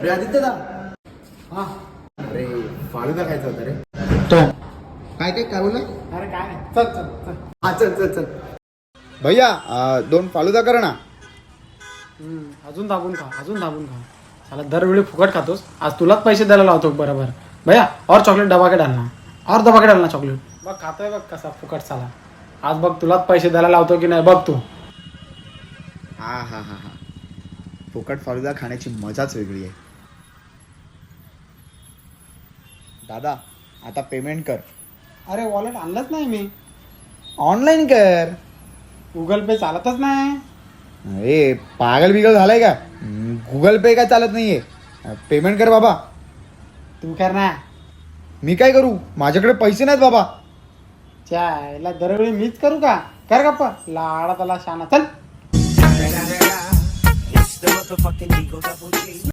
अरे आदित्यदा, हा अरे फालुदा खायचा होता रे. तो काय बोलला? अरे काय नाही, चल चल चल. हा चल भैया 2 फालुदा कर ना. अजून दाबून खा. साला दरवेळी फुकट खातोस, आज तुलाच पैसे द्यायला लावतो बरोबर. भैया और चॉकलेट डबा के डालना चॉकलेट. बघ खातोय बघ कसा फुकट साला. आज बघ तुलाच पैसे द्यायला लावतो की नाही बघ तू. हा फुकट फालुदा खाण्याची मजाच वेगळी आहे. दादा आता पेमेंट कर. अरे वॉलेट आणलंच नाही मी. ऑनलाईन कर. गुगल पे चालतच नाही. अरे पागल बिगल झालाय का? गुगल पे काय चालत नाहीये. पेमेंट कर बाबा. तू कर ना. मी काय करू? माझ्याकडे पैसे नाहीत बाबा. याला दरवेळी मीच करू का? कर गप्पा लाडा त्याला शाना चल.